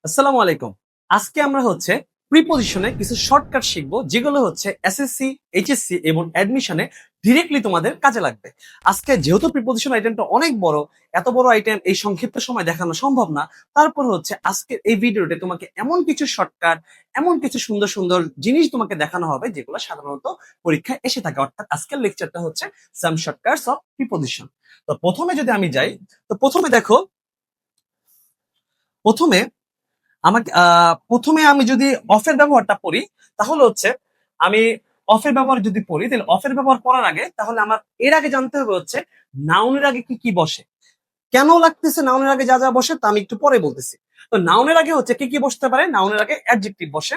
আসসালামু আলাইকুম। আজকে আমরা প্রিপজিশনে কিছু শর্টকাট শিখবো, যেগুলো এসএসসি, এইচএসসি এবং অ্যাডমিশনে ডিরেক্টলি তোমাদের কাজে লাগবে। আজকে যেহেতু প্রিপজিশন আইটেমটা অনেক বড়, এত বড় আইটেম এই সংক্ষিপ্ত সময় দেখানো সম্ভব না। তারপর আজকে এই ভিডিওতে তোমাকে এমন কিছু শর্টকাট, এমন কিছু সুন্দর সুন্দর জিনিস তোমাকে দেখানো হবে যেগুলো সাধারণত পরীক্ষায় এসে থাকে। অর্থাৎ আজকের লেকচারটা হচ্ছে সাম শর্টকাটস অফ প্রিপজিশন। তো প্রথমে যদি আমি যাই, তো প্রথমে দেখো, প্রথমে প্রথমে আমি যদি অফের ব্যবহারটা পড়ি, তাহলে আমি অফের ব্যবহার যদি পড়ি, তাহলে অফের ব্যবহার পড়ার আগে তাহলে আমার এর আগে জানতে হবে নাউনের আগে কি কি বসে। কেন লাগতেছে নাউনের আগে যা যা বসে তা আমি একটু পরে বলতেছি। তো নাউনের আগে কি কি বসতে পারে? নাউনের আগে অ্যাডজেক্টিভ বসে,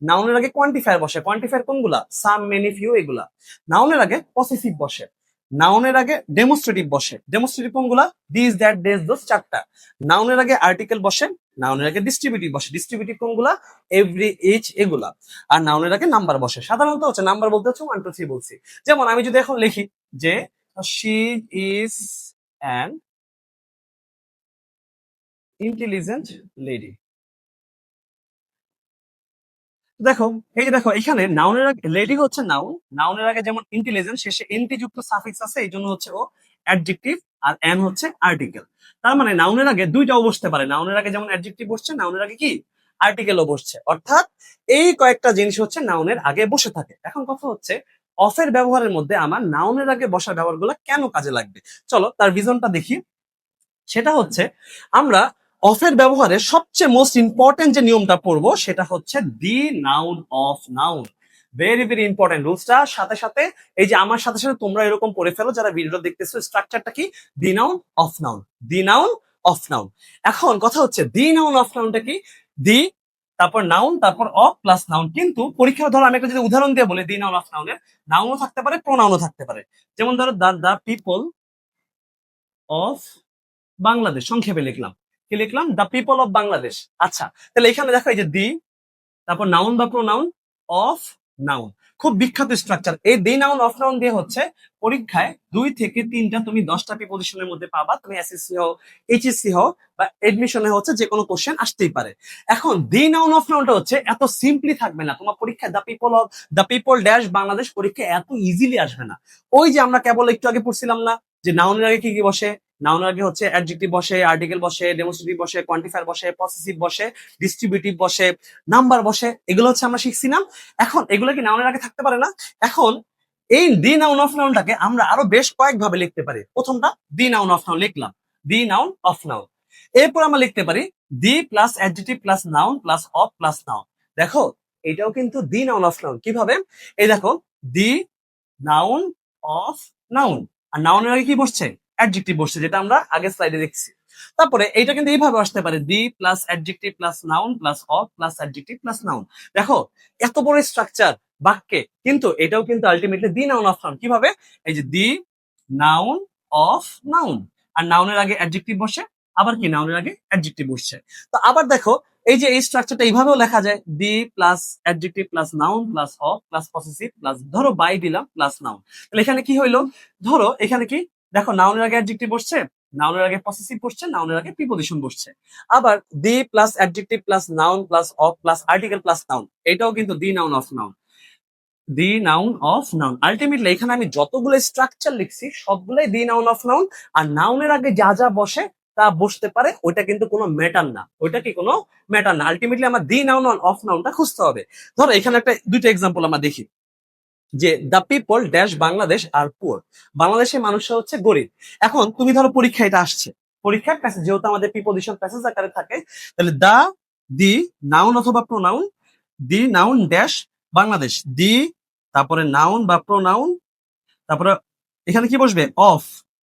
নাউনের আগে কোয়ান্টিফায়ার বসে। কোয়ান্টিফায়ার কোনগুলা? সাম, মেনি, ফিউ, এগুলা। নাউনের আগে পসেসিভ বসে, নাউনের আগে ডেমোস্ট্রেটিভ বসে। ডেমোস্ট্রেটিভ কোনগুলা? দিস, দ্যাট, দেস, দোস, চারটা। নাউনের আগে আর্টিকেল বসে, নাউনের আগে ডিস্ট্রিবিউটিভ বসে। ডিস্ট্রিবিউটিভ কোনগুলা? এভরি, ইচ, এগুলা। আর নাউনের আগে নাম্বার বসে। সাধারণত নাম্বার বলতে 1 2 3 বলছি। যেমন আমি যদি এখন লিখি যে she is an intelligent lady. দেখো, এই যে দেখো, এখানে নাউনের আগে লেডি হচ্ছে নাউন, নাউনের আগে যেমন ইন্টেলিজেন্ট শেষে এনটি যুক্ত সাফিক্স আছে, এই জন্য ও অ্যাডজেক্টিভ, আর এন হচ্ছে আর্টিকেল। তার মানে নাউনের আগে দুইটাও বসতে পারে। নাউনের আগে যেমন অ্যাডজেক্টিভ বসছে, নাউনের আগে কি আর্টিকেলও বসছে। অর্থাৎ এই কয়েকটা জিনিস নাউনের আগে বসে থাকে। এখন কথা অফের ব্যবহারের মধ্যে আমার নাউনের আগে বসার ব্যবহারগুলো কেন কাজে লাগবে। চলো তার ভিজনটা দেখি। সেটা আমরা অফের ব্যবহারে সবচেয়ে মোস্ট ইম্পর্টেন্ট যে নিয়মটা পড়বো সেটা the noun of noun. Very very important রুলসটা। সাথে সাথে এই যে আমার সাথে সাথে তোমরা এরকম পড়ে ফেলো যারা ভিডিওটা দেখতেছো। স্ট্রাকচারটা কি? দি noun of noun, the noun of noun. এখন কথা দি নাউন অফ নাউনটা কি? দি, তারপর নাউন, তারপর অফ প্লাস নাউন। কিন্তু পরীক্ষা ধরো আমি একটা যদি উদাহরণ দিয়ে বলি দি নাউন অফ নাউনের, নাউনও থাকতে পারে, প্রোনাউনও থাকতে পারে। যেমন ধরো দা পিপল অফ বাংলাদেশ, সংক্ষেপে লিখলাম। কি লিখলাম? The people of Bangladesh. আচ্ছা, তাহলে এখানে দেখো এই যে দি, তারপর নাউন বা প্রোনাউন, অফ, নাউন। খুব বিখ্যাত স্ট্রাকচার। এই দি নাউন অফ নাউন দিয়ে পরীক্ষায় 2 থেকে 3টা তুমি 10টা প্রিপজিশনের মধ্যে পাবা। তুমি এসএসসি হও, এইচএসসি হও বা এডমিশনে যে কোনো কোশ্চেন আসতেই পারে। এখন দি নাউন অফ নাউনটা এত সিম্পলি থাকবে না। তোমার পরীক্ষায় দ্য পিপল ড্যাশ বাংলাদেশ পরীক্ষায় এত ইজিলি আসবে না। ওই যে আমরা কেবল একটু আগে পড়ছিলাম না যে নাউনের আগে কি কি বসে? নাউনের আগে অ্যাডজেক্টিভ বসে, আর্টিকেল বসে, ডেমোস্ট্রেটিভ বসে, কোয়ান্টিফায়ার বসে, পসেসিভ বসে, ডিস্ট্রিবিউটিভ বসে, নাম্বার বসে। এগুলো আমরা শিখছি না? এখন এগুলো কি নাউনের আগে থাকতে পারে না? এখন এই দি নাউন অফ নাউনটাকে আমরা আরো বেশ কয়েক ভাবে লিখতে পারি। প্রথমটা দি নাউন অফ নাউন লিখলাম, দি নাউন অফ নাউন। এরপর আমরা লিখতে পারি the plus adjective plus noun plus of plus noun. দেখো, এটাও কিন্তু দি নাউন অফ নাউন। কিভাবে? এই দেখো, দি নাউন অফ নাউন, আর নাউনের আগে কি বসছে? অ্যাডজেক্টিভ বসছে, যেটা আমরা আগের স্লাইডে দেখছি। তারপরে এইটা কিন্তু এইভাবে আসতে পারে, the plus adjective plus noun plus of plus adjective plus noun. দেখো, এত বড় স্ট্রাকচার বাক্যে, কিন্তু এটাও কিন্তু ultimately the noun of noun. কিভাবে? এই যে দি নাউন অফ নাউন, আর নাউনের আগে অ্যাডজেক্টিভ বসে, আবার কি নাউনের আগে অ্যাডজেক্টিভ বসছে। তো আবার দেখো, এই যে এই স্ট্রাকচারটা এইভাবেও লেখা যায়, the plus adjective plus noun plus of plus possessive plus ধরো বাই দিলাম প্লাস নাউন। তাহলে এখানে কি হইলো? ধরো এখানে কি, দেখো নাউনের আগে অ্যাডজেক্টিভ বসছে, নাউনের আগে পসেসিভ বসছে, নাউনের আগে প্রিপজিশন বসছে। আবার the plus adjective plus noun plus of plus article plus noun, এটাও কিন্তু দি noun of noun, the noun of noun. Ultimately এখানে আমি যতগুলো স্ট্রাকচার লিখছি সবগুলোই দি নাউন অফ নাউন। আর নাউনের আগে যা যা বসে তা বসতে পারে, ওইটা কিন্তু কোনো ম্যাটার না। ওইটা কি কোনো ম্যাটার না। আলটিমেটলি আমার দি নাউন অফ নাউনটা খুঁজতে হবে। ধরো এখানে দুইটা এক্সাম্পল আমরা দেখি যে the people dash Bangladesh are poor. বাংলাদেশের মানুষরা গরিব। এখন তুমি ধরো পরীক্ষা এটা আসছে, পরীক্ষার প্যাসেজ যেহেতু আমাদের প্রিপজিশন প্যাসেজ আকারে থাকে, তাহলে দা, দি নাউন অথবা pronoun, the noun dash Bangladesh, the, তারপরে নাউন বা প্রোনাউন, তারপরে এখানে কি বসবে? Of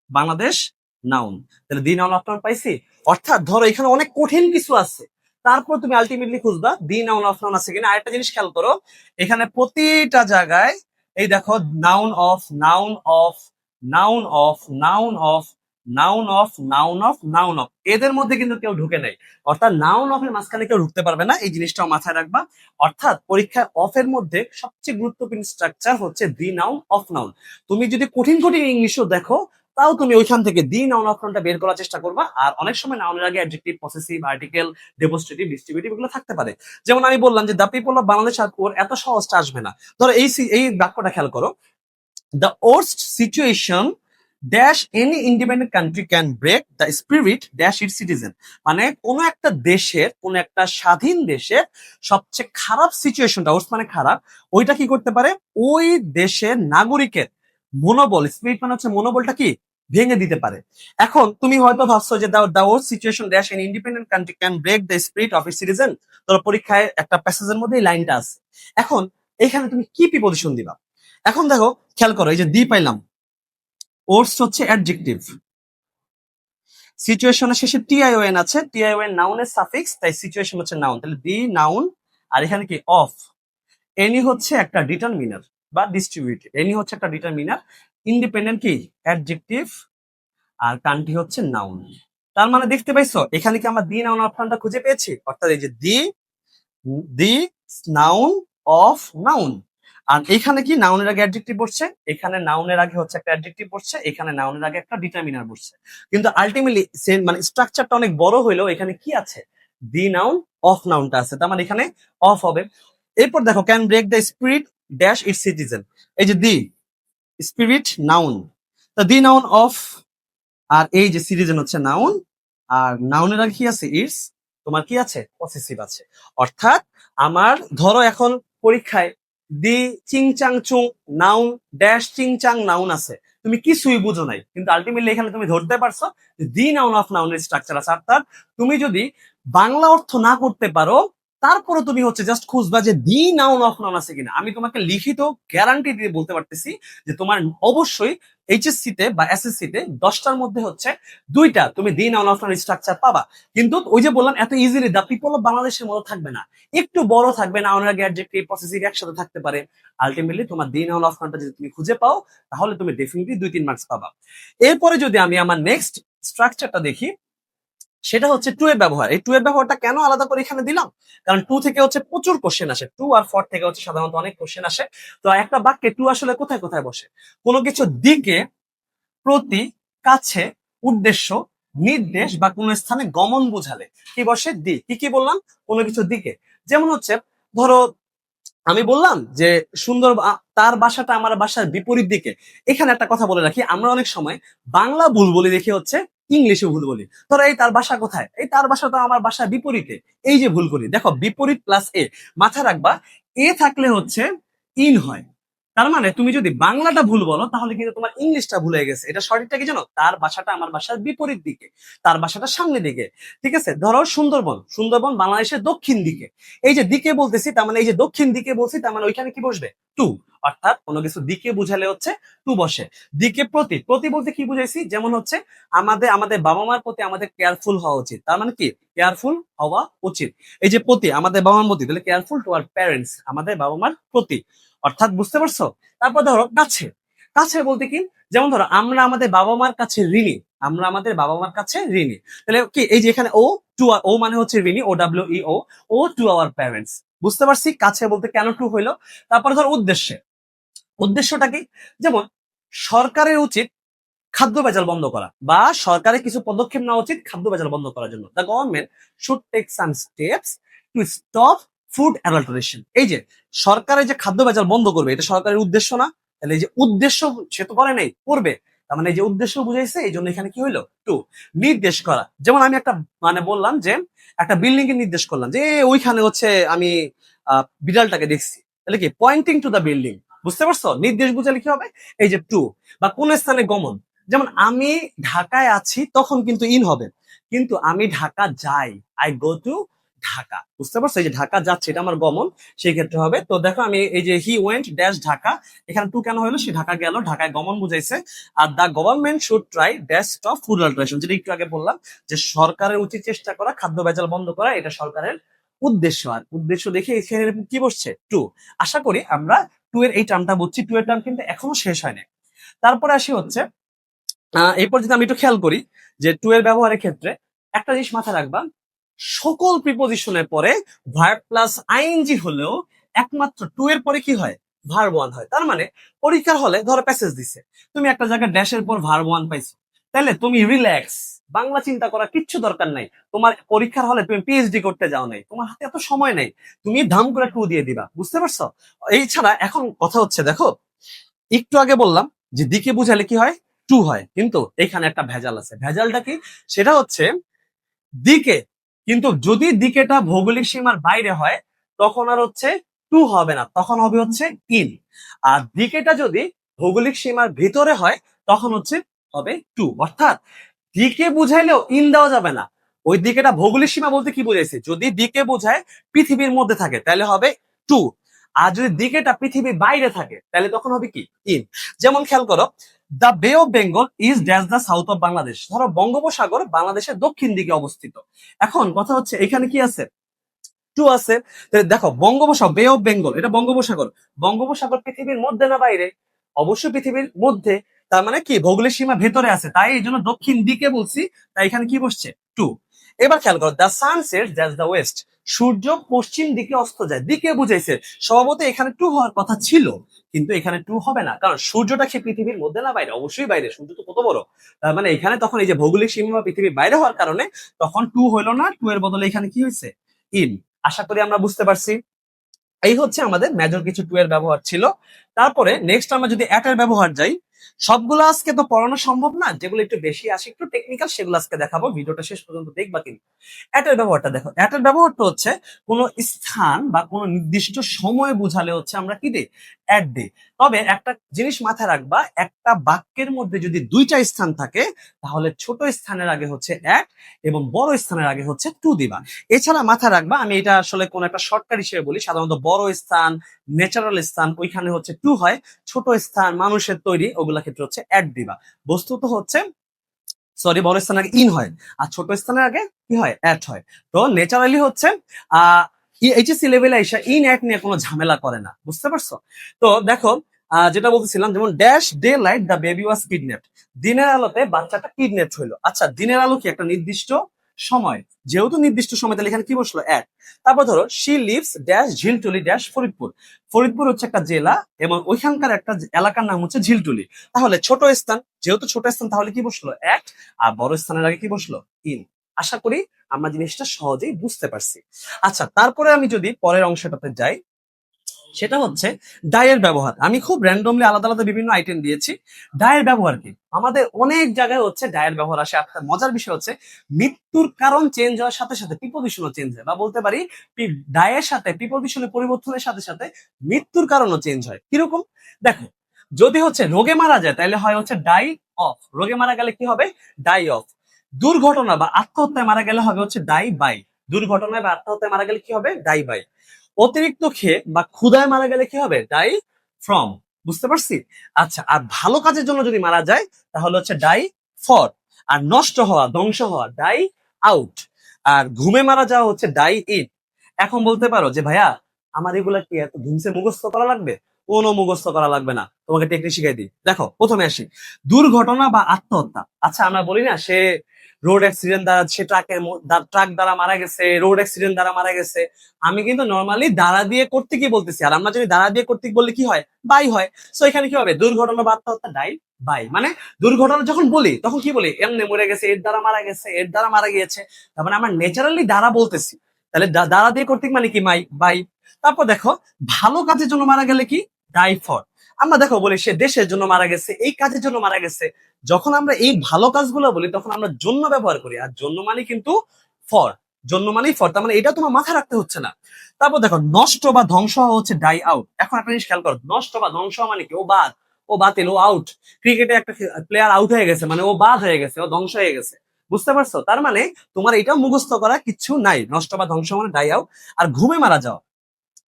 Bangladesh, noun. তাহলে দি নাউন অফ নাউন পাইছি। অর্থাৎ ধরো এখানে অনেক কঠিন কিছু আছে, তারপর তুমি আলটিমেটলি খুঁজবা দি নাউন অফ নাউন আছে কিনা। আরেকটা জিনিস খেয়াল করো, এখানে প্রতিটা জায়গায় এই দেখো noun of, noun of, noun of, noun of, noun of, noun of, noun of, এদের মধ্যে কিন্তু কেউ ঢুকে নাই। অর্থাৎ নাউন অফ এর মাঝখানে কেউ ঢুকতে পারবে না, এই জিনিসটাও মাথায় রাখবা। অর্থাৎ পরীক্ষায় অফ এর মধ্যে সবচেয়ে গুরুত্বপূর্ণ structure the noun of noun. তুমি যদি কঠিন কঠিন ইংলিশও দেখো, তাও তুমি ওইখান থেকে দি নাউন অফ নাউনটা বের করার চেষ্টা করবা। আর অনেক সময় নাউনের আগে adjective, possessive, article, demonstrative, distributive এগুলো থাকতে পারে। যেমন আমি বললাম যে the people of Bangladesh are poor, এত সহজটা আসবে না। ধরো এই বাক্যটা খেয়াল করো, the worst situation dash any independent country can break the spirit dash its citizen. মানে কোন একটা দেশের, কোন একটা স্বাধীন দেশের সবচেয়ে খারাপ সিচুয়েশনটা, ওয়ার্স্ট মানে খারাপ, ওইটা কি করতে পারে, ওই দেশের নাগরিকের মনোবল, স্পিরিট মানে হচ্ছে মনোবলটা কি ভেঙে দিতে পারে। এখন তুমি হয়তো ভাবছো যে the worst situation dash an independent country can break the spirit of its citizen. তোর পরীক্ষায় একটা প্যাসেজের মধ্যে এই লাইনটা আছে। এখন এখানে তুমি কি প্রিপজিশন দিবা? এখন দেখো খেয়াল করো, এই যে দি পাইলাম, ওর্স হচ্ছে অ্যাডজেক্টিভ, সিচুয়েশনের শেষে টিআইওএন আছে, টিআইওএন নাউনের সাফিক্স, তাই সিচুয়েশন হচ্ছে নাউন, তাহলে দি নাউন। আর এখানে কি অফ, এনি হচ্ছে একটা ডিটারমিনার বা ডিস্ট্রিবিউটিভ, এনি হচ্ছে একটা ডিটারমিনার, ইন্ডিপেন্ডেন্ট কি অ্যাডজেক্টিভ, আর কান্ট্রি হচ্ছে নাউন। তার মানে দেখতে পাইছো এখানে কি আমরা দি নাউন অপশনটা খুঁজে পেয়েছি, অর্থাৎ এই যে দি নাউন অফ নাউন। আর এখানে কি নাউনের আগে অ্যাডজেক্টিভ বসছে, এখানে নাউনের আগে হচ্ছে একটা অ্যাডজেক্টিভ বসছে, এখানে নাউনের আগে একটা ডিটারমিনার বসছে। কিন্তু আলটিমেটলি মানে স্ট্রাকচারটা অনেক বড় হইলেও এখানে কি আছে, দি নাউন অফ নাউনটা আছে, তার মানে এখানে অফ হবে। এরপর দেখো can break the spirit dash its citizen, এই যে দি স্পিরিট নাউন, তা দি নাউন অফ, আর এই যে সিটিজেন হচ্ছে নাউন, আর নাউনের আগে কি আছে ইটস, তোমার কি আছে পসেসিভ আছে। অর্থাৎ আমার ধরো এখন পরীক্ষায় দি চিং চাং চুং নাউন ড্যাশ চিং চাং নাউন আছে, তুমি কিছুই বুঝো নাই, কিন্তু আলটিমেটলি এখানে তুমি ধরতে পারছো দি নাউন অফ নাউনের স্ট্রাকচার আছে। অর্থাৎ তুমি যদি বাংলা অর্থ না করতে পারো, তারপরে তুমি হচ্ছে জাস্ট খুঁজবা যে দি নাউন অফ নাউন আছে কিনা। আমি তোমাকে লিখিত গ্যারান্টি দিয়ে বলতে পারতেছি যে তোমার অবশ্যই এইচএসসি তে বা এসএসসি তে 10টার মধ্যে হচ্ছে 2টা তুমি দি নাউন অফ নাউন স্ট্রাকচার পাবা। কিন্তু ওই যে বললাম এত ইজিলি দ্য পিপল অফ বাংলাদেশের মতো থাকবে না, একটু বড় থাকবে, নাউনের আগে অ্যাডজেক্টিভ, পসেসিভ একসাথে থাকতে পারে। আলটিমেটলি তোমার দি নাউন অফ নাউনটা যদি তুমি খুঁজে পাও, তাহলে তুমি ডেফিনেটলি 2-3 মার্কস পাবা। এরপরে যদি আমি আমার নেক্সট স্ট্রাকচারটা দেখি, সেটা হচ্ছে টু এর ব্যবহার। এই টু এর ব্যবহারটা কেন আলাদা করে এখানে দিলাম, কারণ টু থেকে হচ্ছে প্রচুর কোশ্চেন আসে, টু আর ফর থেকে হচ্ছে সাধারণত অনেক কোশ্চেন আসে। তো একটা বাক্যে টু আসলে কোথায় কোথায় বসে, কোনো কিছু দিকে, প্রতি, কাছে, উদ্দেশ্য, নির্দেশ বা কোন স্থানে গমন বোঝালে কি বসে, দি। কি কি বললাম, কোনো কিছু দিকে। যেমন হচ্ছে ধরো আমি বললাম যে সুন্দর তার বাসাটা আমার বাসার বিপরীত দিকে। এখানে একটা কথা বলে রাখি, আমরা অনেক সময় বাংলা ভুল বলি দেখে হচ্ছে ইংলিশে ভুল বলি। ধরো এই তার বাসা কোথায়, এই তার বাসা তো আমার বাসার বিপরীতে, এই যে ভুল করি। দেখো বিপরীত প্লাস এ, মাথায় রাখবা এ থাকলে হচ্ছে ইন হয়। তার মানে তুমি যদি বাংলাটা ভুল বলো তাহলে কিন্তু তোমার ইংলিশটা ভুল হয়ে গেছে। এটা সঠিকটা কি জানো, তার বাসাটা আমার বাসার বিপরীত দিকে, তার বাসাটা সামনের দিকে। ঠিক আছে, ধরো সুন্দরবন, সুন্দরবন বাংলাদেশের দক্ষিণ দিকে। এই যে দিকে বলতেছি, তার মানে এই যে দক্ষিণ দিকে বলছি, তার মানে ওইখানে কি বসবে, টু। অর্থাৎ কোনো কিছু দিকে বুঝালে হচ্ছে টু বসে। দিকে প্রতি, প্রতি বলতে কি বুঝাইছি, যেমন হচ্ছে আমাদের আমাদের বাবা মার প্রতি আমাদের কেয়ারফুল হওয়া উচিত, তার মানে কি কেয়ারফুল হওয়া উচিত। এই যে প্রতি আমাদের বাবা মার প্রতি, তাহলে কেয়ারফুল টু আর প্যারেন্টস, আমাদের বাবা মার প্রতি। অর্থাৎ বুঝতে পারছো। তারপর ধরো কাছে, কাছে বলতে কি, যেমন ধরো আমরা আমাদের বাবা মার কাছে ঋণী, আমরা আমাদের বাবা মার কাছে ঋণী। তাহলে কি এই যে এখানে ও টু, ও মানে হচ্ছে ঋণী, O W E owe, owe to our parents. বুঝতে পারছি কাছে বলতে কেন টু হইলো। তারপরে ধর উদ্দেশ্যে, উদ্দেশ্যটা কি, যেমন সরকারের উচিত খাদ্য ভেজাল বন্ধ করা, বা সরকারের কিছু পদক্ষেপ নেওয়া উচিত খাদ্য ভেজাল বন্ধ করার জন্য। The government should take some steps to stop food adulteration. এই যে সরকারের যে খাদ্য ভেজাল বন্ধ করবে, এটা সরকারের উদ্দেশ্য না, তাহলে এই যে উদ্দেশ্য সে তো করে নাই, করবে, তার মানে এই যে উদ্দেশ্য বুঝাইছে, এই জন্য এখানে কি হইলো টু। নির্দেশ করা, যেমন আমি একটা মানে বললাম যে একটা বিল্ডিং কে নির্দেশ করলাম যে ওইখানে হচ্ছে আমি বিড়ালটাকে দেখছি, তাহলে কি পয়েন্টিং টু দ্য বিল্ডিং। বুঝতে পারছো, নির্দেশ বুঝালে কি হবে, এই যে টু। বা কোন স্থানে গমন, যেমন আমি ঢাকায় আছি তখন কিন্তু ইন হবে, কিন্তু আমি ঢাকা যাই, আই গো টু ঢাকা। বুঝতে পারছো, এই যে ঢাকা যাচ্ছে এটা আমার গমন, সেই ক্ষেত্রে হবে। তো দেখো আমি এই যে হি ওয়েন্ট ড্যাশ ঢাকা, এখানে টু কেন হলো, সে ঢাকা গেল, ঢাকায় গমন বুঝাইছে। Are the government should try dash stop food alteration, যেটা একটু আগে বললাম যে সরকারের উচিত চেষ্টা করা খাদ্য ভেজাল বন্ধ করা, এটা সরকারের উদ্দেশ্য। আর উদ্দেশ্য দেখে এখানে কি বসছে টু। আশা করি আমরা টু এর এই টার্মটা বুঝছি, টু এর টার্ম কিন্তু এখনো শেষ হয়নি। তারপরে আসি হচ্ছে এরপর যদি আমি একটু খেয়াল করি যে টু এর ব্যবহারের ক্ষেত্রে একটা জিনিস মাথায় রাখবা, সকল প্রিপোজিশনের পরে ভার্ব প্লাস আইএনজি হলেও একমাত্র টু এর পরে কি হয়, ভার্ব ওয়ান হয়। তার মানে পরীক্ষার হলে ধরো প্যাসেজ দিছে, তুমি একটা জায়গায় ড্যাশের পর ভার্ব ওয়ান পাইছো, তাহলে তুমি রিল্যাক্স, বাংলা চিন্তা করার কিচ্ছু দরকার নাই। তোমার পরীক্ষার হলে তুমি পিএইচডি করতে যাও নাই, তোমার হাতে এত সময় নাই, তুমি ধাম করে টু দিয়ে দিবা। বুঝতে পারছো? এই ছাড়া এখন কথা হচ্ছে দেখো, একটু আগে বললাম যে দিকে বুঝালে কি হয়, টু হয়, কিন্তু এখানে একটা ভেজাল আছে। ভেজালটা কি? সেটা হচ্ছে দিকে, কিন্তু যদি দিকেটা ভৌগোলিক সীমার বাইরে হয় তখন আর হচ্ছে টু হবে না, তখন হবে হচ্ছে ইন। আর দিকেটা যদি ভৌগোলিক সীমার ভিতরে হয় তখন হচ্ছে হবে টু। অর্থাৎ দিকে বুঝাইলেও ইন দেওয়া যাবে না। ওই দিকেটা ভৌগোলিক সীমা বলতে কি বুঝাইছে, যদি দিকে বোঝায় পৃথিবীর মধ্যে থাকে তাহলে হবে টু, আর যদি দিকেটা পৃথিবীর বাইরে থাকে তাহলে তখন হবে কি, ইন। যেমন খেয়াল করো, দ্য বে of Bengal is dash the south of Bangladesh. ধরো বঙ্গোপসাগর বাংলাদেশের দক্ষিণ দিকে অবস্থিত। এখন কথা হচ্ছে এখানে কি আছে, টু আছে। তাহলে দেখো বঙ্গোপসাগর, বে অফ বেঙ্গল এটা বঙ্গোপসাগর, বঙ্গোপসাগর পৃথিবীর মধ্যে না বাইরে? অবশ্যই পৃথিবীর মধ্যে। তার মানে কি ভৌগোলিক সীমা ভেতরে আছে, তাই এই জন্য দক্ষিণ দিকে বলছি, তাই এখানে কি বসছে, টু। এবার খেয়াল করো, the sun sets that's the west. সূর্য পশ্চিম দিকে অস্ত যায়, দিকে বুঝাইছে। স্বভাবত এখানে টু হওয়ার কথা ছিল, কিন্তু এখানে টু হবে না, কারণ সূর্যটা কি পৃথিবীর মধ্যে না বাইরে? অবশ্যই বাইরে, সূর্য তো কত বড়। তার মানে এখানে তখন এই যে ভৌগোলিক সীমা পৃথিবীর বাইরে হওয়ার কারণে তখন টু হইলো না, টু এর বদলে এখানে কি হয়েছে, ইন। আশা করি আমরা বুঝতে পারছি। এই হচ্ছে আমাদের মেজর কিছু টু এর ব্যবহার ছিল। তারপরে নেক্সট আমরা যদি অ্যাট এর ব্যবহার যাই, সবগুলো আজকে তো পড়ানো সম্ভব না, যেগুলো একটু বেশি আসে একটু টেকনিক্যাল সেগুলো আজকে দেখাবো, ভিডিওটা শেষ পর্যন্ত দেখবা কিন্তু। অ্যাটের ব্যবহারটা দেখো, অ্যাটের ব্যবহারটা হচ্ছে কোনো স্থান বা কোনো নির্দিষ্ট সময় বোঝালে হচ্ছে আমরা কি দিই, অ্যাট দিই। তবে একটা জিনিস মাথায় রাখবা, একটা বাক্যের মধ্যে যদি দুইটা স্থান থাকে তাহলে ছোট স্থানের আগে হচ্ছে অ্যাট এবং বড় স্থানের আগে হচ্ছে টু দিবা। এছাড়া মাথায় রাখবা, আমি এটা আসলে কোন একটা শর্টকাট হিসেবে বলি, সাধারণত বড় স্থান, ন্যাচারাল স্থান ওইখানে হচ্ছে টু হয়, ছোট স্থান মানুষের তৈরি ওগুলা ক্ষেত্রে হচ্ছে অ্যাট দিবা। বস্তুত হচ্ছে সরি, বড় স্থানের আগে ইন হয় আর ছোট স্থানের আগে কি হয়, অ্যাট হয়। তো ন্যাচারালি হচ্ছে আহ এইচএসসি লেভেলে এসে ইন অ্যাট নিয়ে কোনো ঝামেলা করে না। বুঝতে পারছো? তো দেখো, যেটা বলতেছিলাম, যেমন dash day light the baby was kidnapped. দিনের আলোতে বাচ্চাটা কিডন্যাপ হইলো। আচ্ছা, দিনের আলো কি একটা নির্দিষ্ট সময়? যেহেতু নির্দিষ্ট সময়, তাহলে এখানে কি বসলো, অ্যাট। তারপর ধরো she lives dash Jhiltuli dash Faridpur. Faridpur হচ্ছে একটা জেলা এবং ওইখানকার একটা এলাকার নাম হচ্ছে ঝিলটুলি। তাহলে ছোট স্থান, যেহেতু ছোট স্থান তাহলে কি বসলো, অ্যাট। আর বড় স্থানের আগে কি বসলো, ইন। আশা করি আমরা জিনিসটা সহজেই বুঝতে পারছি। আচ্ছা, তারপরে আমি যদি পরের অংশটাতে যাই, সেটা হচ্ছে ডায়ের ব্যবহার। আমি খুব র্যান্ডমলি আলাদা আলাদা বিভিন্ন আইটেম দিয়েছি। ডায়ের ব্যবহার কি, আমাদের অনেক জায়গায় হচ্ছে ডায়ের ব্যবহার আসে। একটা মজার বিষয় হচ্ছে মৃত্যুর কারণ চেঞ্জ হওয়ার সাথে সাথে প্রিপোজিশনও চেঞ্জ হয়, বা বলতে পারি ডায়ের সাথে প্রিপোজিশনের পরিবর্তনের সাথে সাথে মৃত্যুর কারণও চেঞ্জ হয়। কিরকম? দেখো, যদি হচ্ছে রোগে মারা যায় তাহলে হয় হচ্ছে ডাই অফ, রোগে মারা গেলে কি হবে, ডাই অফ। দুর্ঘটনা বা আত্মহত্যায় মারা গেলে হবে হচ্ছে ডাই বাই। দুর্ঘটনায় বা আত্মহত্যায় মারা গেলে কি হবে, ডাই বাই। অতিরিক্ত খেয়ে বা ক্ষুধায় মারা গেলে কি হবে, ডাই ফ্রম। বুঝতে পারছি? আচ্ছা, আর ভালো কাজের জন্য যদি মারা যায় তাহলে হচ্ছে ডাই ফর। আর নষ্ট হওয়া, ধ্বংস হওয়া, ডাই আউট। আর ঘুমে মারা যাওয়া হচ্ছে ডাই ইন। এখন বলতে পারো যে ভাইয়া আমার এগুলা কি এত ধুমসে মুখস্থ করা লাগবে? কোনো মুখস্থ করা লাগবে না, তোমাকে টেকনিক শিখাই দিই। দেখো, প্রথমে আসি দুর্ঘটনা বা আত্মহত্যা। আচ্ছা, আমরা বলি না সে রোড অ্যাক্সিডেন্ট দ্বারা, সে ট্রাক দ্বারা মারা গেছে, রোড অ্যাক্সিডেন্ট দ্বারা মারা গেছে। আমি কিন্তু নর্মালি দ্বারা দিয়ে করতে কি বলতেছি, আর আমরা যদি দ্বারা দিয়ে কর্তৃক বললে কি হয়, বাই হয়। সো এখানে কি হবে, দুর্ঘটনা বা আত্মহত্যা ডাই বাই। মানে দুর্ঘটনা যখন বলি তখন কি বলি, এমনি মরে গেছে, এর দ্বারা মারা গেছে, এর দ্বারা মারা গিয়েছে। তার মানে আমরা ন্যাচারালি দ্বারা বলতেছি, তাহলে দ্বারা দিয়ে কর্তৃক মানে কি, মাই বাই। তারপর দেখো, ভালো কাজের জন্য মারা গেলে কি, ডাই ফর। আমরা দেখো বলি সে দেশের জন্য মারা গেছে, এই কাজের জন্য মারা গেছে। যখন আমরা এই ভালো কাজগুলো বলি তখন আমরা জন্য ব্যবহার করি, আর জন্য মানে কিন্তু ফর। জন্য মানেই ফর, তার মানে এটা তোমার মাথায় রাখতে হচ্ছে না। তারপর দেখো, নষ্ট বা ধ্বংস হওয়া হচ্ছে ডাই আউট। এখন একটা জিনিস খেয়াল করো, নষ্ট বা ধ্বংস হওয়া মানে কি, ও বাদ, ও বাতিল, ও আউট। ক্রিকেটে একটা প্লেয়ার আউট হয়ে গেছে মানে ও বাদ হয়ে গেছে, ও ধ্বংস হয়ে গেছে। বুঝতে পারছো? তার মানে তোমার এটাও মুখস্থ করা কিছু নাই, নষ্ট বা ধ্বংস মানে ডাই আউট। আর ঘুমে মারা যাওয়া,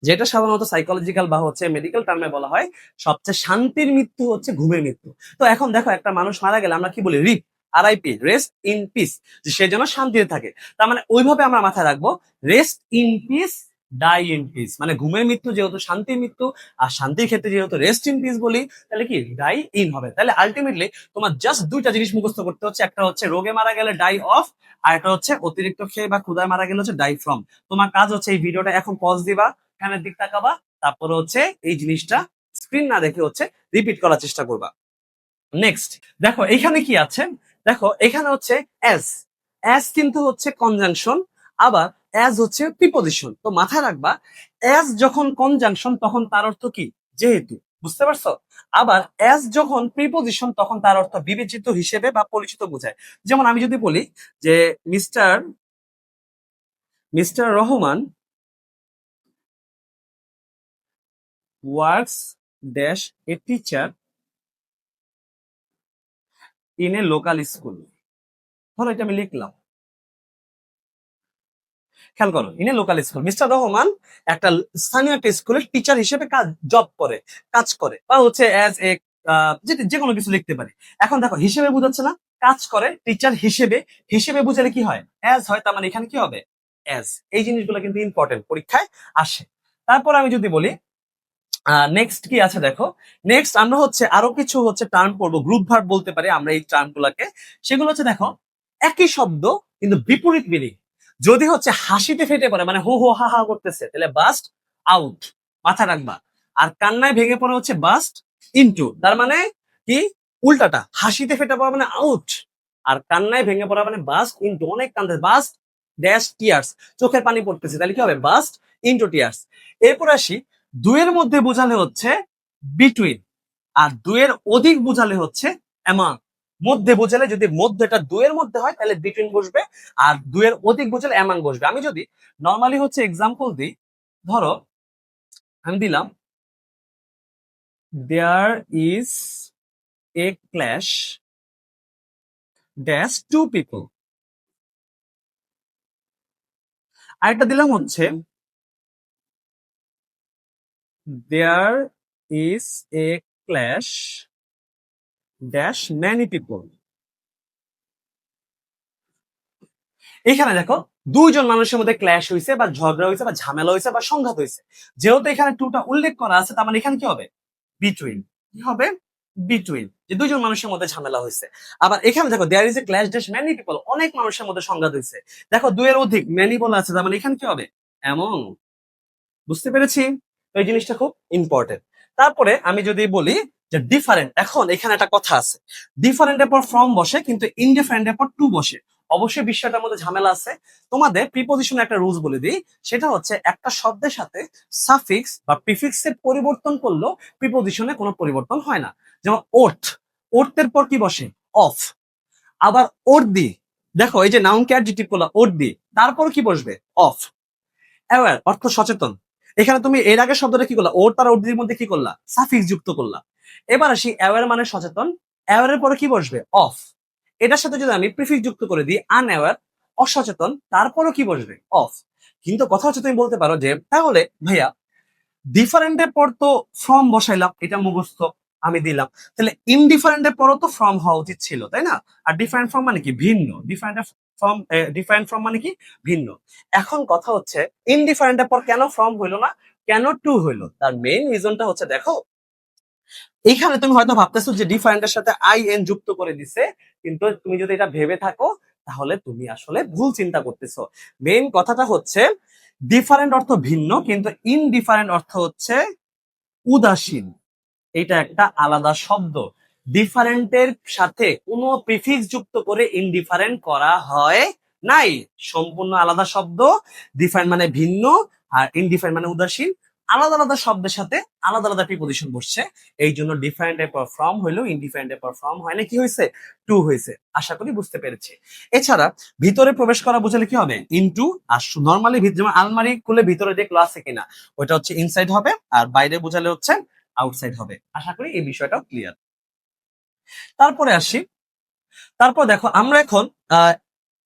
যেটা সাধারণত সাইকোলজিক্যাল বা হচ্ছে মেডিকেল টার্মে বলা হয় সবচেয়ে শান্তির মৃত্যু হচ্ছে ঘুমের মৃত্যু। তো এখন দেখো, একটা মানুষ মারা গেলে আমরা কি বলি, রিপ, আরআইপি, রেস্ট ইন পিস, যে সে যেন শান্তিতে থাকে। তার মানে ওইভাবে আমরা মাথায় রাখবো, rest in peace, die in peace. মানে ঘুমের মৃত্যু যেহেতু শান্তির মৃত্যু, আর শান্তির ক্ষেত্রে যেহেতু রেস্ট ইন পিস বলি, তাহলে কি ডাই ইন হবে। তাহলে আলটিমেটলি তোমার জাস্ট দুইটা জিনিস মুখস্থ করতে হচ্ছে, একটা হচ্ছে রোগে মারা গেলে ডাই অফ, আর একটা হচ্ছে অতিরিক্ত খেয়ে বা ক্ষুধায় মারা গেলে হচ্ছে ডাই ফ্রম। তোমার কাজ হচ্ছে এই ভিডিওটা এখন পজ দিবা, ফ্যানের দিক তাকাবা, তারপরে হচ্ছে এই জিনিসটা স্ক্রিন না দেখে হচ্ছে রিপিট করার চেষ্টা করবা। নেক্সট দেখো এখানে কি আছে, দেখো এখানে হচ্ছে অ্যাজ, অ্যাজ কিন্তু হচ্ছে কনজাংশন, আবার অ্যাজ হচ্ছে প্রিপজিশন। তো মাথায় রাখবা অ্যাজ যখন কনজাংশন তখন তার অর্থ কি, যেহেতু, বুঝতে পারছো? আবার অ্যাজ যখন প্রিপজিশন তখন তার অর্থ বিবেচিত হিসেবে বা পরিচিত বোঝায়। যেমন আমি যদি বলি যে mister mister Rahman works dash a teacher in a local school, ধরো এটা আমি লিখলাম, খেয়াল করো, in a local school mister Rahman একটা স্থানীয় একটা স্কুলের টিচার হিসেবে কাজ জব করে, কাজ করে, বা হচ্ছে অ্যাজ এ যে কোনো কিছু লিখতে পারে। এখন দেখো হিসেবে বুঝাচ্ছে না, কাজ করে টিচার হিসেবে, হিসেবে বুঝালে কি হয়, অ্যাজ হয়, তার মানে এখানে কি হবে, অ্যাজ। এই জিনিসগুলো কিন্তু ইম্পর্টেন্ট, পরীক্ষায় আসে। তারপর আমি যদি বলি নেক্সট কি আছে দেখো, নেক্সট আমরা হচ্ছে আরো কিছু হচ্ছে টার্ম পড়বো, গ্রুপ ভার্ব বলতে পারি আমরা এই টার্ম গুলাকে। সেগুলো হচ্ছে দেখো একই শব্দ কিন্তু বিপরীত মিনিং। যদি হচ্ছে হাসিতে ফেটে পড়ে মানে হো হো হা হা করতেছে তাহলে বাস্ট আউট, মাথা রাখবা। আর কান্নায় ভেঙে পড়ে হচ্ছে বাস্ট ইনটু, তার মানে কি, উল্টাটা, হাসিতে ফেটে পড়া মানে আউট, আর কান্নায় ভেঙে পড়া মানে বাস্ট ইনটু, অনেক কান্দে, বাস্ট ড্যাশ টিয়ার্স, চোখের পানি পড়তেছে, তাহলে কি হবে, বাস্ট ইনটু টিয়ার্স। এরপর আসি, দুয়ের মধ্যে বোঝালে হচ্ছে বিটুইন, আর দুয়ের অধিক বোঝালে হচ্ছে অ্যামাং। মধ্যে বোঝালে, যদি মধ্যেটা দুয়ের মধ্যে হয় তাহলে বিটুইন বসবে, আর দুয়ের অধিক বোঝালে অ্যামাং বসবে। আমি যদি নর্মালি হচ্ছে এক্সাম্পল দিই, ধরো আমি দিলাম there is a clash dash two people. আরেকটা দিলাম হচ্ছে there is a clash dash many people. এখানে দেখো দুইজন মানুষের মধ্যে ক্ল্যাশ হয়েছে বা ঝগড়া হয়েছে বা ঝামেলা হয়েছে বা সংঘাত হয়েছে, যেহেতু এখানে টুটা উল্লেখ করা আছে তার মানে এখানে কি হবে, বিটুইন। কি হবে, বিটুইন, যে দুইজন মানুষের মধ্যে ঝামেলা হয়েছে। আবার এখানে দেখো there is a clash dash many people, অনেক মানুষের মধ্যে সংঘাত হয়েছে, দেখো দুইয়ের অধিক মেনি বলা আছে, তার মানে এখানে কি হবে, এমন। বুঝতে পেরেছি? তো এই জিনিসটা খুব ইম্পর্টেন্ট। তারপরে আমি যদি বলি যে ডিফারেন্ট, এখন এখানে একটা কথা আছে, ডিফারেন্টের পর ফ্রম বসে কিন্তু ইনডিফারেন্টের পর টু বসে। অবশ্যই বিষয়টার মধ্যে ঝামেলা আছে। তোমাদের প্রিপোজিশনে একটা রুলস বলে দিই, সেটা হচ্ছে একটা শব্দের সাথে সাফিক্স বা প্রিফিক্সের পরিবর্তন করলেও প্রিপোজিশনে কোনো পরিবর্তন হয় না। যেমন ওর্থ, ওর্থের পর কি বসে, অফ। আবার ওর্দি, দেখো এই যে নাউনকে অ্যাডজেক্টিভ করলা ওর্দি, তারপর কি বসবে, অফ। অ্যাওয়ার অর্থ সচেতন, এখানে তুমি এর আগে শব্দটা কি করলা, ওর তার ওর মধ্যে কি করলা, সাফিক্স যুক্ত করলা। এবার আসি অ্যাওয়ার মানে সচেতন, অ্যাওয়ারের পরে কি বসবে, অফ। এটার সাথে যদি আমি প্রিফিক্স যুক্ত করে দিই আনঅ্যাওয়ার, অসচেতন, তারপরও কি বসবে, অফ। কিন্তু কথা হচ্ছে তুমি বলতে পারো যে তাহলে ভাইয়া ডিফারেন্টের পর তো ফ্রম বসাইলাম, এটা মুখস্থ আমি দিলাম, তাহলে ইনডিফারেন্টের পরও তো ফ্রম হওয়া উচিত ছিল, তাই না? আর ডিফারেন্ট ফ্রম মানে কি, ভিন্ন। ডিফারেন্ট ফ্রম মানে কি, ভিন্ন। এখন কথা হচ্ছে ইনডিফারেন্টের পর কেন ফ্রম হইলো না, কেন টু হইলো? তার মেইন রিজনটা হচ্ছে দেখো এইখানে তুমি হয়তো ভাবতেছো যে ডিফারেন্টের সাথে আই এন যুক্ত করে দিছে, কিন্তু তুমি যদি এটা ভেবে থাকো তাহলে তুমি আসলে ভুল চিন্তা করতেছো। মেইন কথাটা হচ্ছে ডিফারেন্ট অর্থ ভিন্ন, কিন্তু ইনডিফারেন্ট অর্থ হচ্ছে উদাসীন। এটা একটা আলাদা শব্দ। ডিফারেন্টের সাথে কোনো প্রিফিক্স যুক্ত করে ইনডিফারেন্ট করা হয় নাই, সম্পূর্ণ আলাদা শব্দ। ডিফারেন্ট মানে ভিন্ন, আর ইনডিফারেন্ট মানে উদাসীন। আলাদা আলাদা শব্দের সাথে আলাদা আলাদা প্রিপোজিশন বসছে, এই জন্য ডিফারেন্টের পর ফ্রম হইলো, ইনডিফারেন্টের পর ফ্রম হয় না, কি হয়েছে, টু হয়েছে। আশা করি বুঝতে পেরেছি। এছাড়া ভিতরে প্রবেশ করা বুঝালে কি হবে, ইনটু। আর নর্মালি যেমন আলমারি খুলে ভিতরে দেখলো আছে কিনা, ওইটা হচ্ছে ইনসাইড হবে, আর বাইরে বুঝালে হচ্ছে আউটসাইড হবে। আশা করি এই বিষয়টাও ক্লিয়ার। তারপরে আসি, তারপর দেখো আমরা এখন আহ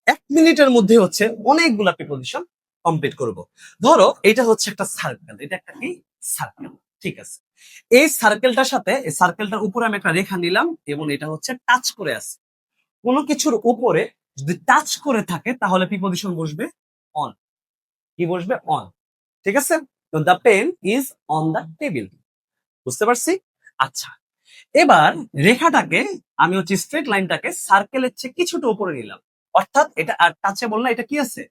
1 মিনিটের মধ্যে হচ্ছে অনেকগুলা প্রিপোজিশন কমপ্লিট করব। ধরো এটা হচ্ছে একটা সার্কেল, এটা একটা কি, সার্কেল, ঠিক আছে। এই সার্কেলটার সাথে, এই সার্কেলটার উপরে আমি একটা রেখা নিলাম এবং এটা হচ্ছে টাচ করে আছে। কোনো কিছুর উপরে যদি টাচ করে থাকে তাহলে প্রিপোজিশন বসবে অন। কি বসবে, অন, ঠিক আছে। তো the pen is on the table, বুঝতে পারছি। আচ্ছা, এবার রেখাটাকে আমি হচ্ছে স্ট্রেট লাইনটাকে সার্কেলের চেয়ে কিছুটা উপরে নিলাম, অর্থাৎ এটা আর টাচেবল না, এটা কি আছে,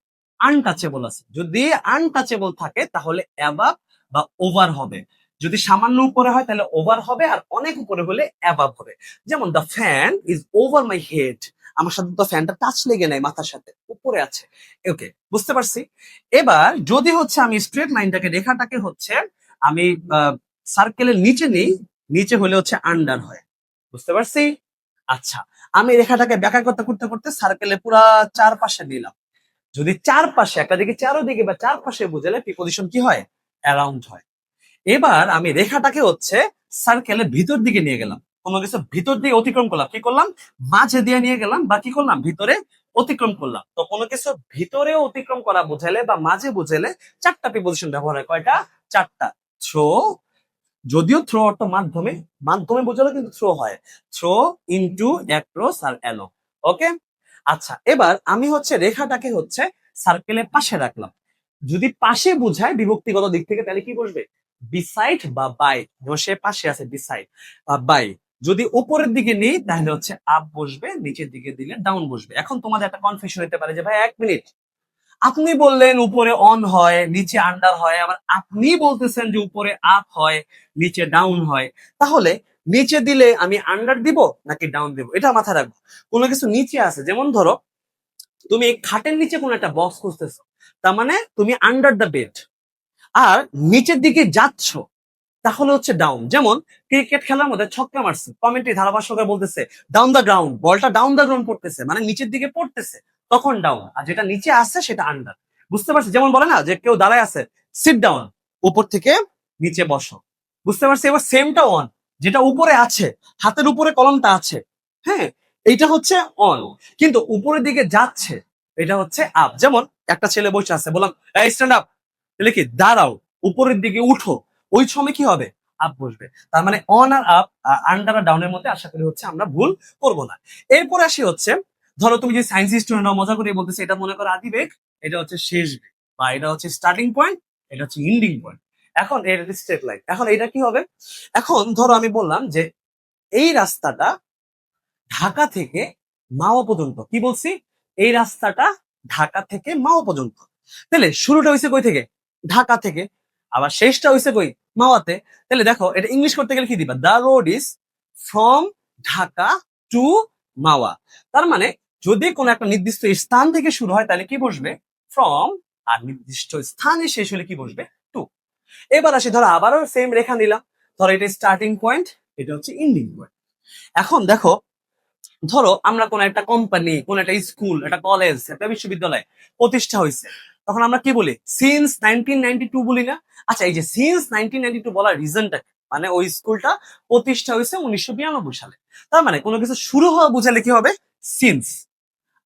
আনটাচেবল আছে। যদি আনটাচেবল থাকে তাহলে অ্যাবাভ বা ওভার হবে। যদি সামান্য উপরে হয় তাহলে ওভার হবে, আর অনেক উপরে হলে অ্যাবাভ হবে। যেমন the fan is over my head, আমার সাথে তো ফ্যানটা টাচ লেগে নাই, মাথার সাথে উপরে আছে। ওকে, বুঝতে পারছি। এবার যদি হচ্ছে আমি স্ট্রেট লাইনটাকে, রেখাটাকে হচ্ছে আমি সার্কেলের নিচে নিই, নিচে হলে হচ্ছে আন্ডার হয়, বুঝতে পারছি। আচ্ছা, আমি রেখাটাকে ব্যাখ্যা করতে করতে করতে সার্কেলে পুরা চারপাশে দিলাম। যদি চারপাশে, একটা দিকে চারোদিকে বা চারপাশে বুঝালে প্রিপজিশন কি হয়? অ্যারাউন্ড হয়। এবার আমি রেখাটাকে হচ্ছে সার্কেলের ভিতর দিকে নিয়ে গেলাম, কোনো কিছু ভিতর দিয়ে অতিক্রম করলাম, কি করলাম? মাঝে দিয়ে নিয়ে গেলাম, বা কি করলাম? ভিতরে অতিক্রম করলাম। তো কোনো কিছু ভিতরে অতিক্রম করা বোঝালে বা মাঝে বুঝালে চারটা প্রিপজিশন ব্যবহার হয়। কয়টা? চারটা। থ্রো, যদিও থ্রো অর্থ মাধ্যমে, মাধ্যমে বোঝালে কিন্তু থ্রো হয়। থ্রো, ইনটু, অ্যাক্রস আর অ্যালো। ওকে। আচ্ছা, এবার আমি হচ্ছে রেখাটাকে হচ্ছে সার্কেলের পাশে রাখলাম। যদি পাশে বুঝায় বিভক্তিগত দিক থেকে তাহলে কি বসবে? বিসাইড বা বাই। সে পাশে আছে, বিসাইড বা বাই। যদি উপরের দিকে নেই তাহলে হচ্ছে আপ বসবে, নিচের দিকে দিলে ডাউন বসবে। এখন তোমাদের একটা কনফিউশন হতে পারে যে ভাই এক মিনিট, আপনি বললেন উপরে অন হয়, নিচে আন্ডার হয়, আবার আপনি বলতেছেন যে উপরে আপ হয়, নিচে ডাউন হয়। তাহলে নিচে দিলে আমি আন্ডার দিব নাকি ডাউন দিব, এটা মাথায় রাখবো। কোনো কিছু নিচে আছে, যেমন ধরো তুমি খাটের নিচে কোনো একটা বক্স খুঁজতেছো, তার মানে তুমি আন্ডার দ্য বেড। আর নিচের দিকে যাচ্ছ, তাহলে হচ্ছে ডাউন। যেমন ক্রিকেট খেলার মধ্যে ছক্কা মারছে, কমেন্ট্রি ধারাভাষ্যকার বলতেছে ডাউন দ্য গ্রাউন্ড, বলটা ডাউন দ্য গ্রাউন্ড পড়তেছে, মানে নিচের দিকে পড়তেছে, তখন ডাউন। আর যেটা নিচে আসছে সেটা আন্ডার। বুঝতে পারছি? যেমন বলে না যে কেউ দাঁড়ায় আছে, সিট ডাউন, উপর থেকে নিচে বসো। বুঝতে পারছি? এবার সেমটা অন, যেটা উপরে আছে, হাতের উপরে কলমটা আছে, হ্যাঁ, এইটা হচ্ছে অন, কিন্তু উপরের দিকে যাচ্ছে, এটা হচ্ছে আপ। যেমন একটা ছেলে বসে আছে, বললাম এই স্ট্যান্ড আপ, তাহলে কি দাঁড়াও, উপরের দিকে উঠো, ওই সময় কি হবে? আপ বসবে। তার মানে অন আর আপ, আন্ডার আর ডাউনের মধ্যে আশা করি হচ্ছে আমরা ভুল করব না। এরপর আসি হচ্ছে, ধরো তুমি যে সায়েন্স স্টুডেন্ট মজা করে বলতেছে, এটা মনে করো আদি বেগ, এটা হচ্ছে শেষ বেগ, বা এটা হচ্ছে স্টার্টিং পয়েন্ট, এটা হচ্ছে এন্ডিং পয়েন্ট। এখন এটা স্ট্রেট লাইন, এখন এটা কি হবে? এখন ধরো আমি বললাম যে এই রাস্তাটা ঢাকা থেকে মাওয়া পর্যন্ত, কি বলছি? এই রাস্তাটা ঢাকা থেকে মাওয়া পর্যন্ত। তাহলে শুরুটা হয়েছে কই থেকে? ঢাকা থেকে। আবার শেষটা হয়েছে কই? মাওয়াতে। তাহলে দেখো, এটা ইংলিশ করতে গেলে কি দিবা? The road is from Dhaka to Mawa. তার মানে যদি কোনো একটা নির্দিষ্ট স্থান থেকে শুরু হয় তাহলে কি বসবে? ফ্রম। আর নির্দিষ্ট স্থানে শেষ হলে কি বসবে? টু। এবার আসি, ধরো আবারও সেম রেখা নিলাম, ধরো এটা স্টার্টিং পয়েন্ট, এটা হচ্ছে এন্ডিং পয়েন্ট। এখন দেখো, ধরো আমরা কোন একটা কোম্পানি, কোন একটা স্কুল, একটা কলেজ, একটা বিশ্ববিদ্যালয় প্রতিষ্ঠা হয়েছে, তখন আমরা কি বলি? সিন্স 1992 বলি না? আচ্ছা, এই যে সিন্স 1992 বলার রিজনটা, মানে ওই স্কুলটা প্রতিষ্ঠা হয়েছে 1992 সালে। তার মানে কোনো কিছু শুরু হওয়া বুঝালে কি হবে? সিন্স।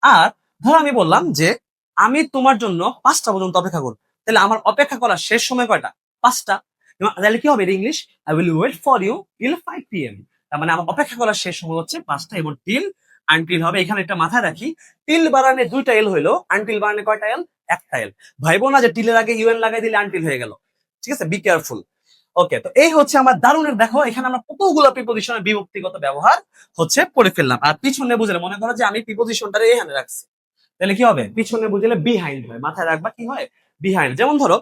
আর ধরো আমি বললাম যে আমি তোমার জন্য 5টা পর্যন্ত অপেক্ষা করবো, তাহলে আমার অপেক্ষা করার শেষ সময় কয়টা? 5টা। তাহলে কি হবে English? I will wait for you till 5 PM। তার মানে আমার অপেক্ষা করার শেষ সময় হচ্ছে 5টা, এবং টিল, আনটিল হবে। এখানে একটা মাথায় রাখি, টিল বানানে 2টা এল হইলো, আনটিল বানানে কয়টা এল? একটা এল। ভাইবো না যে টিলের আগে ইউএন লাগাই দিলে আনটিল হয়ে গেল। ঠিক আছে, বি কেয়ারফুল। ওকে, তো এই হচ্ছে আমার দারুণের, দেখো এখানে আমরা কতগুলো প্রিপজিশনের বিভক্তিগত ব্যবহার হচ্ছে পড়ে ফেললাম। আর পিছনে বুঝলে, মনে করো যে আমি প্রিপজিশনটারে এখানে রাখছি, তাহলে কি হবে? পিছনে বুঝলে বিহাইন্ড হয়, মাথায় রাখবা কি হয়? বিহাইন্ড। যেমন ধরো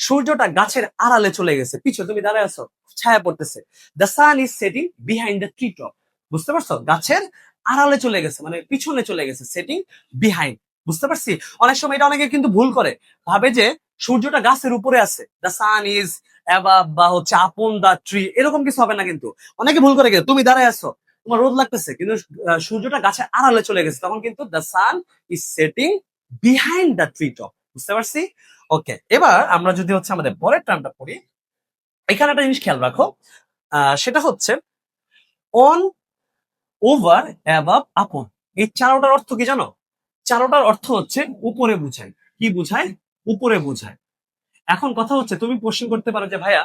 সূর্যটা গাছের আড়ালে চলে গেছে, পিছনে তুমি দাঁড়ায় আছো, ছায়া পড়তেছে, the sun is setting behind the tree top. বুঝতে পারছো? গাছের আড়ালে চলে গেছে মানে পিছনে চলে গেছে, সেটিং বিহাইন্ড। বুঝতে পারছি? অনেক সময় এটা অনেকে কিন্তু ভুল করে, ভাবে যে সূর্যটা গাছের উপরে আছে, দ্য সান ইজ অ্যাবাভ বা হচ্ছে আপন দা ট্রি, এরকম কিছু হবে না কিন্তু। অনেকে ভুল করে গেছে, তুমি দাঁড়ায় আছো, তোমার রোদ লাগতেছে, কিন্তু সূর্যটা গাছের আড়ালে চলে গেছে, তখন কিন্তু the sun is setting behind the tree top. বুঝতে পারছি? ওকে, এবার আমরা যদি হচ্ছে আমাদের পরের টার্মটা পড়ি, এখানে একটা জিনিস খেয়াল রাখো, সেটা হচ্ছে অন, ওভার, অ্যাবাভ, আপন। এই চারোটার অর্থ কি জানো? চারোটার অর্থ হচ্ছে উপরে বুঝায়। কি বুঝায়? উপরে বুঝায়। এখন কথা হচ্ছে, তুমি প্রশ্ন করতে পারো যে ভাইয়া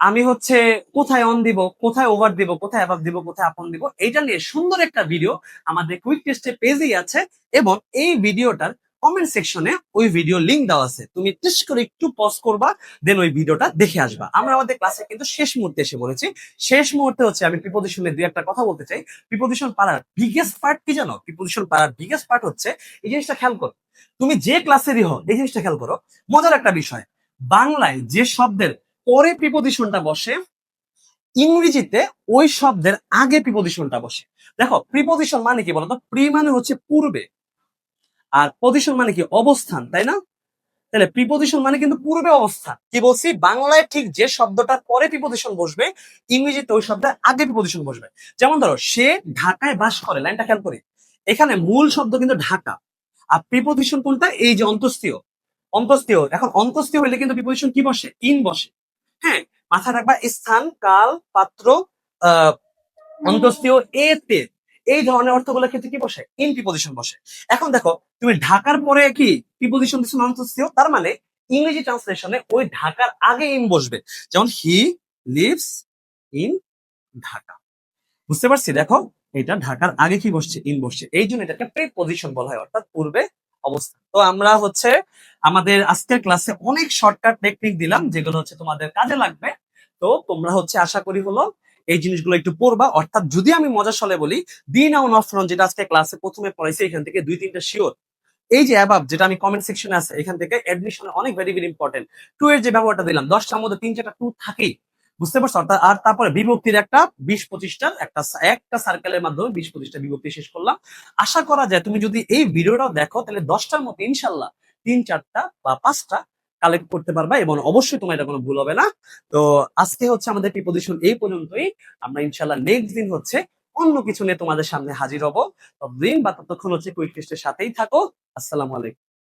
আমি হচ্ছে কোথায় অন দিব, কোথায় ওভার দিব, কোথায় অ্যাবাভ দিব, কোথায় আপন দিব, এটা নিয়ে সুন্দর একটা ভিডিও আমাদের কুইক টেস্টের পেজেই আছে, এবং এই ভিডিওটার কমেন্ট সেকশনে ওই ভিডিও লিংক দেওয়া আছে। তুমি টেস্ট করে একটু পজ করবা, দেন ওই ভিডিওটা দেখে আসবা। আমরা আমাদের ক্লাসে কিন্তু শেষ মুহূর্তে এসে বলেছি। শেষ মুহূর্তে হচ্ছে আমি প্রিপোজিশনের দুই একটা কথা বলতে চাই। প্রিপোজিশন পারার বিগেস্ট পার্ট কি জানো? প্রিপোজিশন পারার বিগেস্ট পার্ট হচ্ছে এই জিনিসটা খেয়াল করো, তুমি যে ক্লাসেরই হও এই জিনিসটা খেয়াল করো। মজার একটা বিষয়, বাংলায় যে শব্দের পরে প্রিপোজিশনটা বসে, ইংরেজিতে ওই শব্দের আগে প্রিপোজিশনটা বসে। দেখো প্রিপোজিশন মানে কি বলতো? প্রি মানে হচ্ছে পূর্বে, আর পজিশন মানে কি অবস্থান, তাই না? তাহলে প্রিপোজিশন মানে কিন্তু পূর্বে অবস্থান। কি বলছি? বাংলায় ঠিক যে শব্দটার পরে প্রিপোজিশন বসবে, ইংরেজিতে ওই শব্দের আগে প্রিপোজিশন বসবে। যেমন ধরো সে ঢাকায় বাস করে, লাইনটা খেয়াল করি। এখানে মূল শব্দ কিন্তু ঢাকা, আর প্রিপোজিশন কোনটা? এই যে অন্তস্তীয়। অন্তস্তীয়, এখন অন্তস্তীয় হইলে কিন্তু প্রিপোজিশন কি বসে? ইন বসে। হ্যাঁ, মাথায় রাখবা স্থান, কাল, পাত্র, আহ অন্তস্তীয়, এতে, এই ধরনের অর্থগুলোর ক্ষেত্রে কি বসে? ইন প্রিপোজিশন বসে। এখন দেখো তুমি ঢাকার পরে কি প্রিপোজিশন দিচ্ছ? অন্তস্তীয়, তার মানে ইংরেজি ট্রান্সলেশনে ওই ঢাকার আগে ইন বসবে। যেমন হি লিভস ইন ঢাকা। বুঝতে পারছি? দেখো এটা ঢাকার আগে কি বসছে? ইন বসছে, এই জন্য এটাকে প্রিপোজিশন বলা হয়, অর্থাৎ পূর্বে অবস্থা। তো আমরা হচ্ছে আমাদের আজকের ক্লাসে অনেক শর্টকাট টেকনিক দিলাম, যেগুলো হচ্ছে তোমাদের কাজে লাগবে। তো তোমরা হচ্ছে আশা করি হলো এই জিনিসগুলো একটু পড়বা। অর্থাৎ যদি আমি মজার ছলে বলি, বি নাউন অফ নন যেটা আজকে ক্লাসে প্রথমে পড়াইছি, এখান থেকে 2-3টা শিওর। এই যে অ্যাবাব যেটা আমি কমেন্ট সেকশনে আছে, এখান থেকে অ্যাডমিশনে অনেক ভেরি ভেরি ইম্পর্টেন্ট। টু এর যে ব্যবহারটা দিলাম, 10টার মধ্যে 3-4টা টু থাকেই। বুঝতে পারছো? অর্থাৎ আর তারপরে বিভক্তির একটা 20-25টা একটা একটা সার্কেলের মাধ্যমে 20-25টা বিভক্তি শেষ করলাম। আশা করা যায় তুমি যদি এই ভিডিওটাও দেখো, তাহলে 10টার মধ্যে ইনশাল্লাহ 3-4টা বা 5টা কালেক্ট করতে পারবা, এবং অবশ্যই তোমার এটা কোনো ভুল হবে না। তো আজকে হচ্ছে আমাদের প্রিপোজিশন এই পর্যন্তই। আমরা ইনশাল্লাহ নেক্সট দিন হচ্ছে অন্য কিছু নিয়ে তোমাদের সামনে হাজির হব। ততদিন বা ততক্ষণ হচ্ছে কুইক টেস্টের সাথেই থাকো। আসসালামু আলাইকুম।